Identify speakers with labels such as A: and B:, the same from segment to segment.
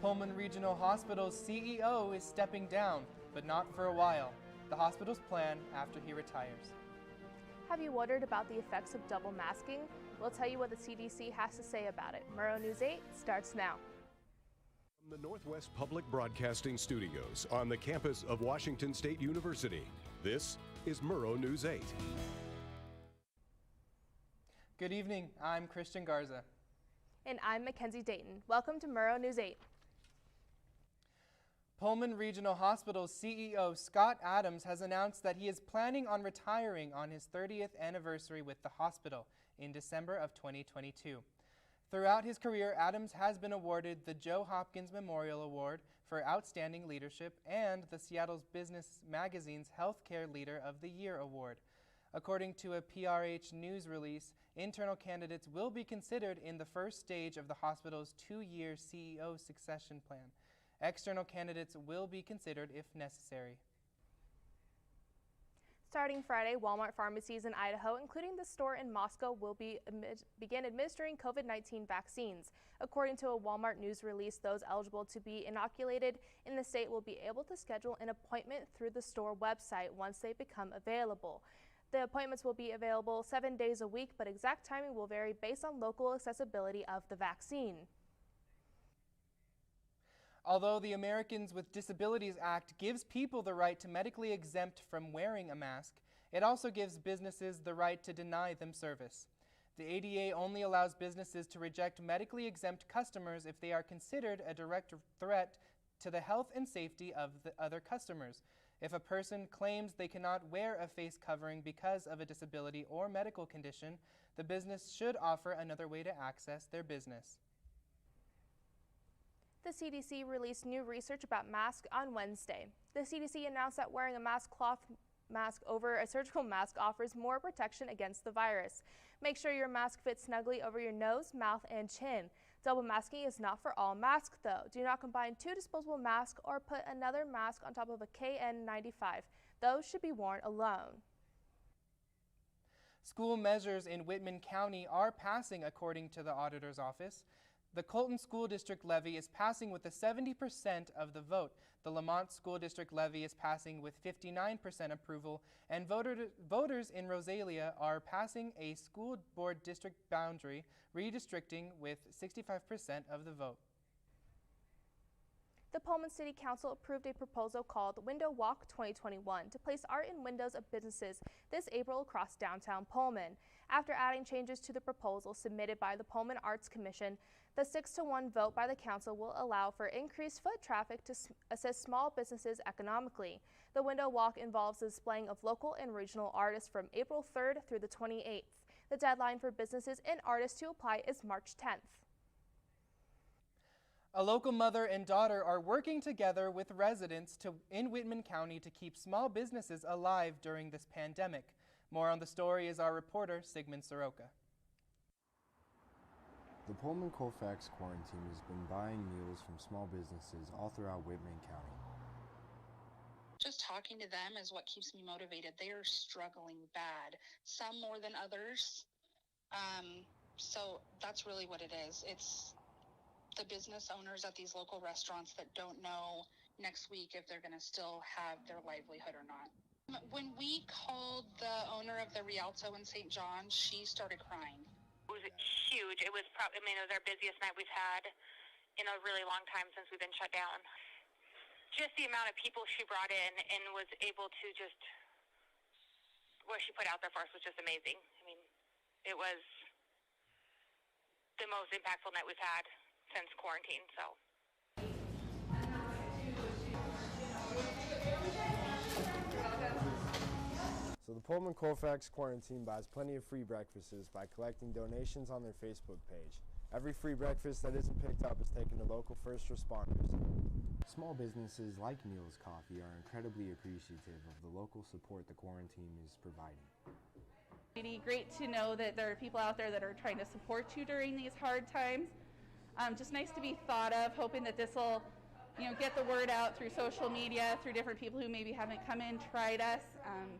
A: Pullman Regional Hospital's CEO is stepping down, but not for a while. The hospital's plan after he retires.
B: Have you wondered about the effects of double masking? We'll tell you what the CDC has to say about it. Murrow News 8 starts now.
C: From the Northwest Public Broadcasting Studios on the campus of Washington State University, this is Murrow News 8.
A: Good evening, I'm Christian Garza.
B: And I'm Mackenzie Dayton. Welcome to Murrow News 8.
A: Pullman Regional Hospital's CEO Scott Adams has announced that he is planning on retiring on his 30th anniversary with the hospital in December of 2022. Throughout his career, Adams has been awarded the Joe Hopkins Memorial Award for Outstanding Leadership and the Seattle Business Magazine's Healthcare Leader of the Year Award. According to a PRH news release, internal candidates will be considered in the first stage of the hospital's 2-year CEO succession plan. External candidates will be considered if necessary.
B: Starting Friday, Walmart pharmacies in Idaho, including the store in Moscow, will begin administering COVID-19 vaccines. According to a Walmart news release, those eligible to be inoculated in the state will be able to schedule an appointment through the store website once they become available. The appointments will be available 7 days a week, but exact timing will vary based on local accessibility of the vaccine.
A: Although the Americans with Disabilities Act gives people the right to medically exempt from wearing a mask, it also gives businesses the right to deny them service. The ADA only allows businesses to reject medically exempt customers if they are considered a direct threat to the health and safety of the other customers. If a person claims they cannot wear a face covering because of a disability or medical condition, the business should offer another way to access their business.
B: The CDC released new research about masks on Wednesday. The CDC announced that wearing a cloth mask over a surgical mask offers more protection against the virus. Make sure your mask fits snugly over your nose, mouth, and chin. Double masking is not for all masks, though. Do not combine 2 disposable masks or put another mask on top of a KN95. Those should be worn alone.
A: School measures in Whitman County are passing, according to the auditor's office. The Colton School District levy is passing with 70% of the vote. The Lamont School District levy is passing with 59% approval, and voters in Rosalia are passing a school board district boundary redistricting with 65% of the vote.
B: The Pullman City Council approved a proposal called Window Walk 2021 to place art in windows of businesses this April across downtown Pullman. After adding changes to the proposal submitted by the Pullman Arts Commission, the 6-to-1 vote by the council will allow for increased foot traffic to assist small businesses economically. The Window Walk involves the displaying of local and regional artists from April 3rd through the 28th. The deadline for businesses and artists to apply is March 10th.
A: A local mother and daughter are working together with residents in Whitman County to keep small businesses alive during this pandemic. More on the story is our reporter, Sigmund Soroka.
D: The Pullman Colfax quarantine has been buying meals from small businesses all throughout Whitman County.
E: Just talking to them is what keeps me motivated. They are struggling bad, some more than others. So that's really what it is. It's the business owners at these local restaurants that don't know next week if they're going to still have their livelihood or not. When we called the owner of the Rialto in St. John, she started crying.
F: It was huge. It was probably, it was our busiest night we've had in a really long time since we've been shut down. Just the amount of people she brought in and was able to just, what she put out there for us was just amazing. It was the most impactful night we've had since quarantine, so.
D: So the Pullman Colfax quarantine buys plenty of free breakfasts by collecting donations on their Facebook page. Every free breakfast that isn't picked up is taken to local first responders. Small businesses like Neil's Coffee are incredibly appreciative of the local support the quarantine is providing.
G: It's great to know that there are people out there that are trying to support you during these hard times. Just nice to be thought of, hoping that this will, get the word out through social media, through different people who maybe haven't come in, tried us.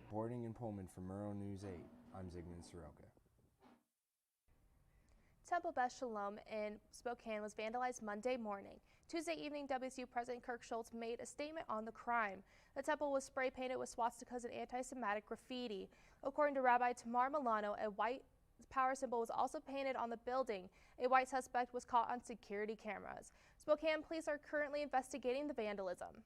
D: Reporting in Pullman for Murrow News 8, I'm Sigmund Soroka.
B: Temple Beth Shalom in Spokane was vandalized Monday morning. Tuesday evening, WSU President Kirk Schultz made a statement on the crime. The temple was spray painted with swastikas and anti-Semitic graffiti. According to Rabbi Tamar Milano, a white power symbol was also painted on the building. A white suspect was caught on security cameras. Spokane police are currently investigating the vandalism.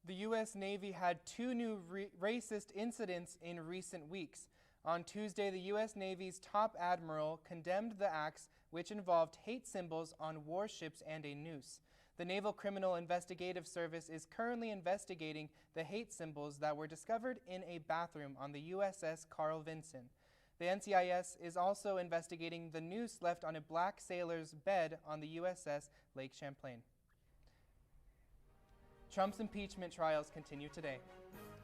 A: The U.S. Navy had two new racist incidents in recent weeks. On Tuesday, the U.S. Navy's top admiral condemned the acts, which involved hate symbols on warships and a noose. The Naval Criminal Investigative Service is currently investigating the hate symbols that were discovered in a bathroom on the USS Carl Vinson. The NCIS is also investigating the noose left on a black sailor's bed on the USS Lake Champlain. Trump's impeachment trials continue today.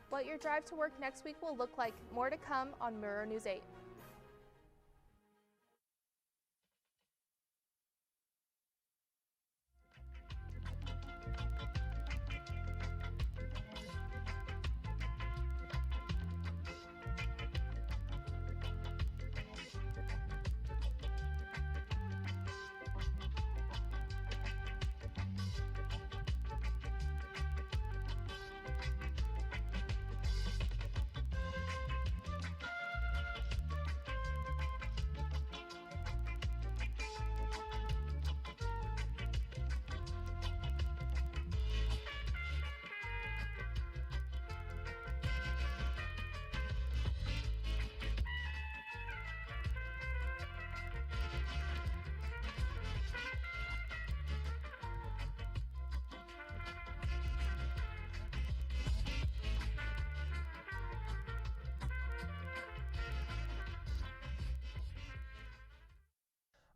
B: What your drive to work next week will look like, more to come on Murrow News 8.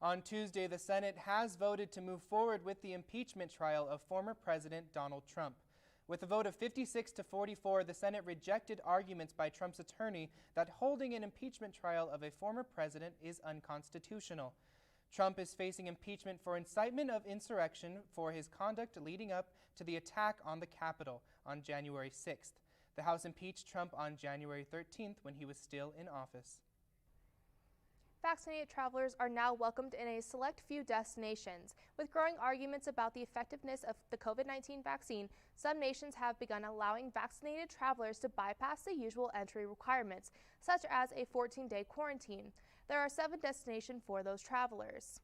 A: On Tuesday, the Senate has voted to move forward with the impeachment trial of former President Donald Trump. With a vote of 56 to 44, the Senate rejected arguments by Trump's attorney that holding an impeachment trial of a former president is unconstitutional. Trump is facing impeachment for incitement of insurrection for his conduct leading up to the attack on the Capitol on January 6th. The House impeached Trump on January 13th when he was still in office.
B: Vaccinated travelers are now welcomed in a select few destinations. With growing arguments about the effectiveness of the COVID-19 vaccine, some nations have begun allowing vaccinated travelers to bypass the usual entry requirements, such as a 14-day quarantine. There are 7 destinations for those travelers: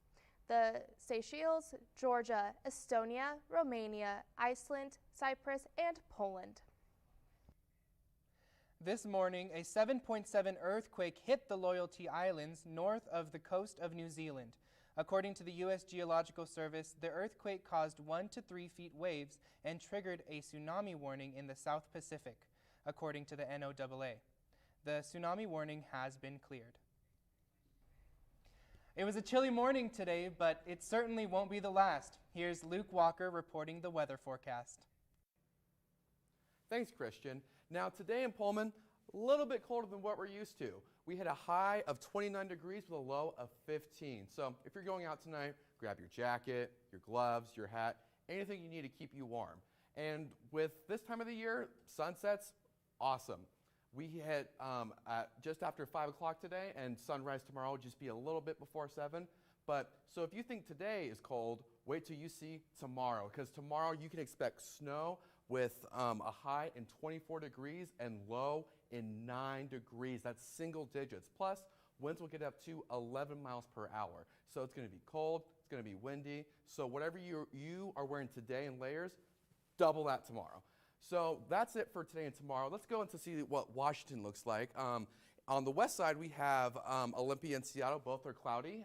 B: the Seychelles, Georgia, Estonia, Romania, Iceland, Cyprus, and Poland.
A: This morning, a 7.7 earthquake hit the Loyalty Islands north of the coast of New Zealand. According to the U.S. Geological Service, the earthquake caused 1 to 3 feet waves and triggered a tsunami warning in the South Pacific, according to the NOAA. The tsunami warning has been cleared. It was a chilly morning today, but it certainly won't be the last. Here's Luke Walker reporting the weather forecast.
H: Thanks, Christian. Now today in Pullman, a little bit colder than what we're used to. We had a high of 29 degrees with a low of 15. So if you're going out tonight, grab your jacket, your gloves, your hat, anything you need to keep you warm. And with this time of the year, sunsets, awesome. We hit just after 5 o'clock today, and sunrise tomorrow will just be a little bit before 7. But so if you think today is cold, wait till you see tomorrow, because tomorrow you can expect snow with a high in 24 degrees and low in 9 degrees. That's single digits. Plus, winds will get up to 11 miles per hour. So it's going to be cold, it's going to be windy. So whatever you are wearing today in layers, double that tomorrow. So that's it for today and tomorrow. Let's go into see what Washington looks like. On the west side, we have Olympia and Seattle. Both are cloudy.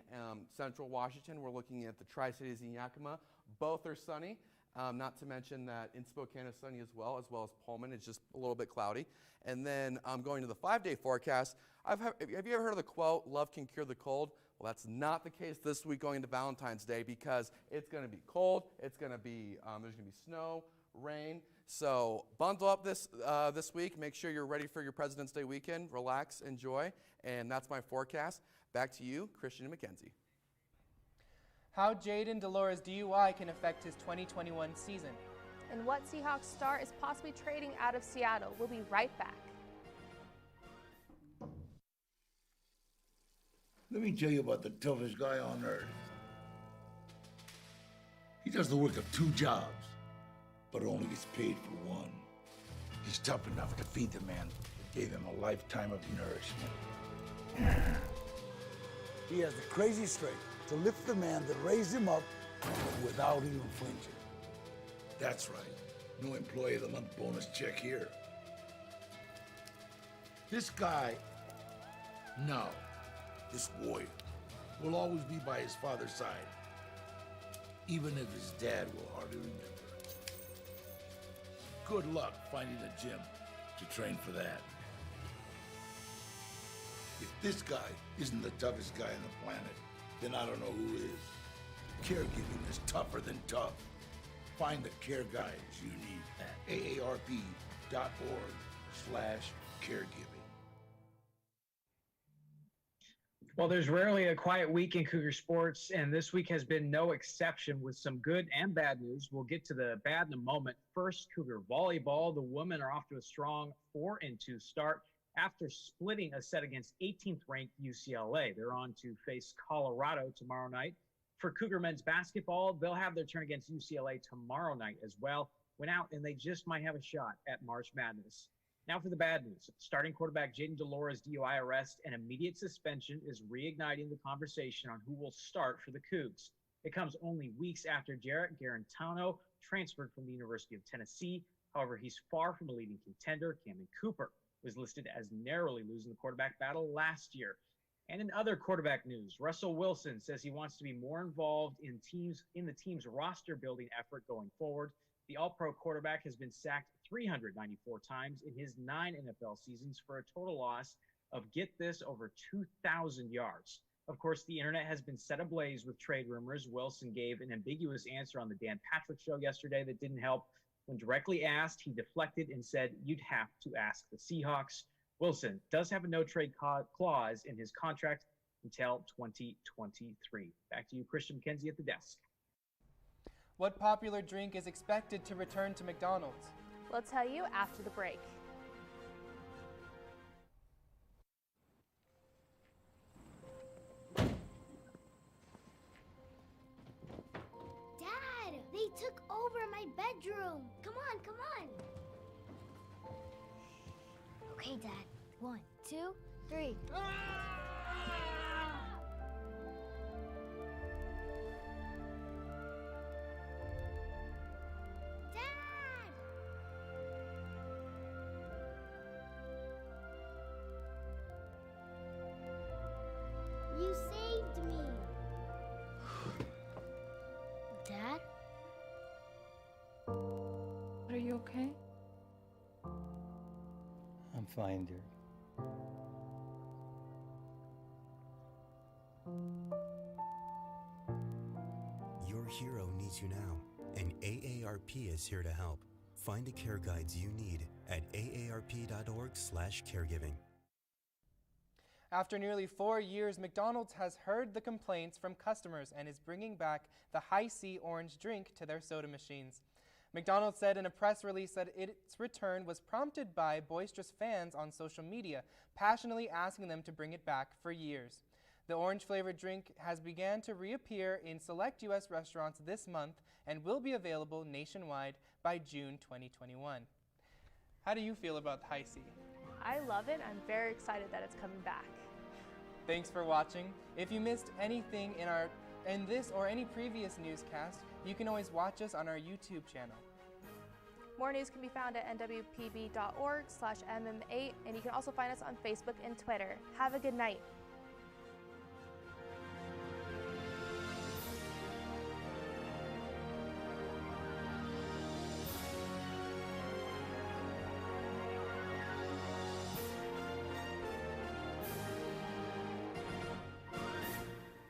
H: Central Washington, we're looking at the Tri-Cities and Yakima. Both are sunny. Not to mention that in Spokane is sunny as well as Pullman. It's just a little bit cloudy. And then going to the 5-day forecast, have you ever heard of the quote, "Love can cure the cold"? Well, that's not the case this week going into Valentine's Day, because it's going to be cold. It's going to be, there's going to be snow, rain. So bundle up this week. Make sure you're ready for your President's Day weekend. Relax, enjoy. And that's my forecast. Back to you, Christian and Mackenzie.
A: How Jaden Delores' DUI can affect his 2021 season.
B: And what Seahawks star is possibly trading out of Seattle. We'll be right back.
I: Let me tell you about the toughest guy on earth. does the work of 2 jobs, but only gets paid for one. He's tough enough to feed the man that gave him a lifetime of nourishment. He has the crazy strength to lift the man that raised him up without even flinching. That's right. No employee of the month bonus check here. This guy, no, this warrior, will always be by his father's side, even if his dad will hardly remember. Good luck finding a gym to train for that. If this guy isn't the toughest guy on the planet, then I don't know who is. Caregiving is tougher than tough. Find the care guides you need at aarp.org/caregiving.
J: Well, there's rarely a quiet week in Cougar sports, and this week has been no exception with some good and bad news. We'll get to the bad in a moment. First, Cougar volleyball. The women are off to a strong 4-2 start after splitting a set against 18th-ranked UCLA. They're on to face Colorado tomorrow night. For Cougar men's basketball, they'll have their turn against UCLA tomorrow night as well. Went out, and they just might have a shot at March Madness. Now for the bad news. Starting quarterback Jaden Delora's DUI arrest and immediate suspension is reigniting the conversation on who will start for the Cougs. It comes only weeks after Jarrett Garantano transferred from the University of Tennessee. However, he's far from a leading contender. Cameron Cooper was listed as narrowly losing the quarterback battle last year. And in other quarterback news, Russell Wilson says he wants to be more involved in the team's roster building effort going forward. The All-Pro quarterback has been sacked 394 times in his 9 NFL seasons for a total loss of, get this, over 2,000 yards. Of course, the internet has been set ablaze with trade rumors. Wilson gave an ambiguous answer on the Dan Patrick Show yesterday that didn't help. When directly asked, he deflected and said, "You'd have to ask the Seahawks." Wilson does have a no-trade clause in his contract until 2023. Back to you, Christian McKenzie at the desk.
A: What popular drink is expected to return to McDonald's?
B: We'll tell you after the break.
K: Dad, they took over my bedroom. Come on, come on. Okay, Dad. 1, 2, 3. You saved me. Dad?
L: Are you okay?
M: I'm fine, dear.
N: Your hero needs you now, and AARP is here to help. Find the care guides you need at aarp.org/caregiving.
A: After nearly 4 years, McDonald's has heard the complaints from customers and is bringing back the High C orange drink to their soda machines. McDonald's said in a press release that its return was prompted by boisterous fans on social media, passionately asking them to bring it back for years. The orange-flavored drink has begun to reappear in select U.S. restaurants this month and will be available nationwide by June 2021. How do you feel about High C?
B: I love it. I'm very excited that it's coming back.
A: Thanks for watching. If you missed anything in this or any previous newscast, you can always watch us on our YouTube channel.
B: More news can be found at nwpb.org/mm8, and you can also find us on Facebook and Twitter. Have a good night.